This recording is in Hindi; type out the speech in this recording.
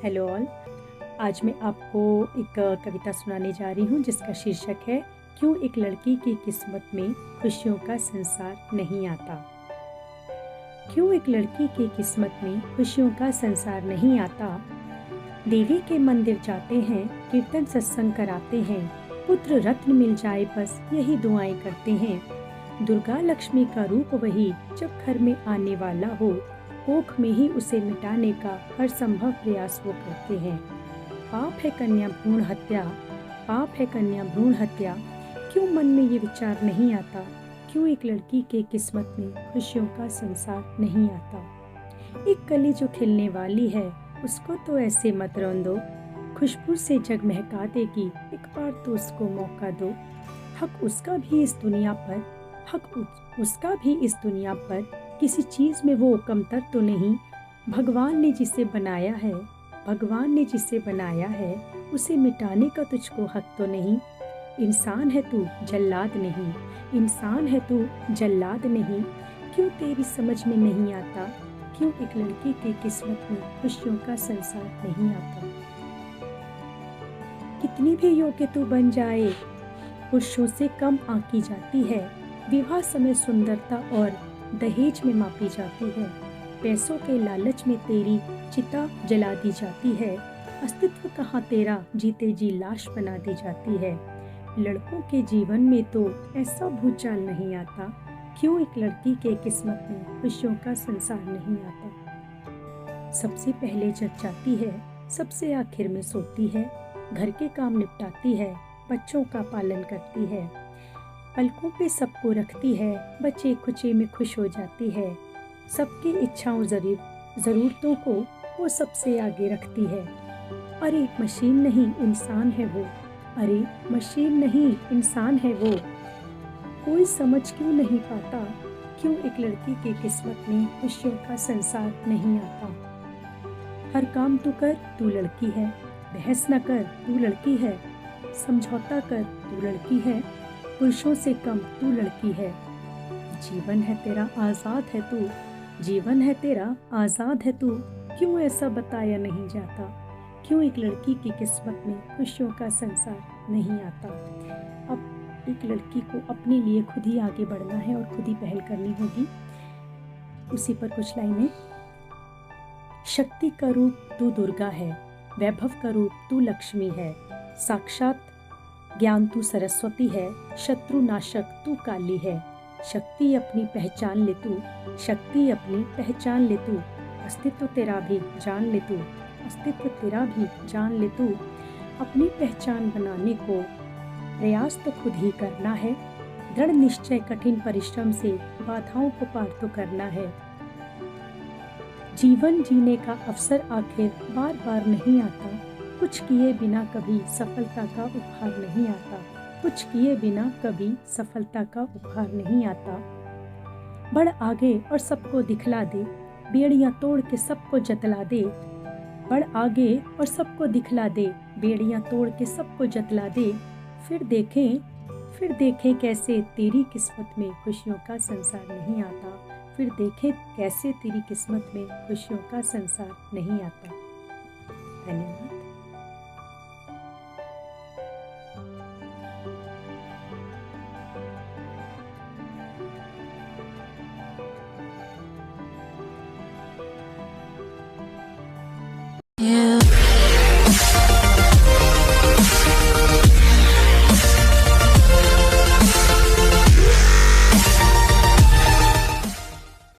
Hello all. आज मैं आपको एक कविता सुनाने जा रही हूँ जिसका शीर्षक है क्यों एक लड़की की किस्मत में खुशियों का संसार नहीं आता। क्यों एक लड़की की किस्मत में खुशियों का संसार नहीं आता। देवी के मंदिर जाते हैं, कीर्तन सत्संग कराते हैं, पुत्र रत्न मिल जाए बस यही दुआएं करते हैं। दुर्गा लक्ष्मी का रूप वही जब घर में आने वाला हो, कोख में ही उसे मिटाने का हर संभव प्रयास वो करते हैं। पाप है कन्या भ्रूण हत्या, पाप है कन्या भ्रूण हत्या। क्यों मन में ये विचार नहीं आता, क्यों एक लड़की के किस्मत में खुशियों का संसार नहीं आता। एक कली जो खिलने वाली है उसको तो ऐसे मत रौन दो, खुशबू से जग महका देगी, एक बार तो उसको मौका दो। हक उसका भी इस दुनिया पर, उसका भी इस दुनिया पर किसी चीज में वो कमतर तो नहीं। भगवान ने जिसे बनाया है, भगवान ने जिसे बनाया है, उसे मिटाने का तुझको हक तो नहीं। इंसान है तू जल्लाद नहीं, इंसान है तू जल्लाद नहीं। क्यों तेरी समझ में नहीं आता, क्यों एक लड़की की किस्मत में खुशियों का संसार नहीं आता। कितनी भी योग्य तू बन जाए, पुरुषों से कम आंकी जाती है। विवाह समय सुंदरता और दहेज में मापी जाती है। पैसों के लालच में तेरी चिता जला दी जाती है। अस्तित्व कहाँ तेरा जीते जी लाश बना दी जाती है। लड़कों के जीवन में तो ऐसा भूचाल नहीं आता, क्यों एक लड़की के किस्मत में खुशियों का संसार नहीं आता। सबसे पहले जग जाती है, सबसे आखिर में सोती है, घर के काम निपटाती है, बच्चों का पालन करती है, पलकों पे सबको रखती है, बच्चे खुचे में खुश हो जाती है। सबकी इच्छाओं ज़रूरतों को वो सबसे आगे रखती है। अरे मशीन नहीं इंसान है वो, अरे मशीन नहीं इंसान है वो। कोई समझ क्यों नहीं पाता, क्यों एक लड़की की किस्मत में खुशियों का संसार नहीं आता। हर काम तू कर, तू लड़की है, बहस न कर, तू लड़की है, समझौता कर, तू लड़की है, पुरुषों से कम तू लड़की है। जीवन है तेरा आजाद है तू, जीवन है तेरा आजाद है तू। क्यों ऐसा बताया नहीं जाता, क्यों एक लड़की की किस्मत में खुशियों का संसार नहीं आता। अब एक लड़की को अपने लिए खुद ही आगे बढ़ना है और खुद ही पहल करनी होगी। उसी पर कुछ लाइनें। शक्ति का रूप तू दुर्गा है, वैभव का रूप तू लक्ष्मी है, साक्षात ज्ञान तू सरस्वती है, शत्रु नाशक तू काली है। शक्ति अपनी पहचान ले तू, शक्ति अपनी पहचान ले तू, अस्तित्व तेरा भी जान ले तू, अस्तित्व तेरा भी जान ले तू। अपनी पहचान बनाने को प्रयास तो खुद ही करना है, दृढ़ निश्चय कठिन परिश्रम से बाधाओं को पार तो करना है। जीवन जीने का अवसर आखिर बार बार नहीं आता, कुछ किए बिना कभी सफलता का उपहार नहीं आता, कुछ किए बिना कभी सफलता का उपहार नहीं आता। बढ़ आगे और सबको दिखला दे, बेड़ियां तोड़ के सबको जतला दे। बढ़ आगे और सबको दिखला दे, बेड़ियां तोड़ के सबको जतला दे। फिर देखें कैसे तेरी किस्मत में खुशियों का संसार नहीं आता, फिर देखें कैसे तेरी किस्मत में खुशियों का संसार नहीं आता। धन्यवाद।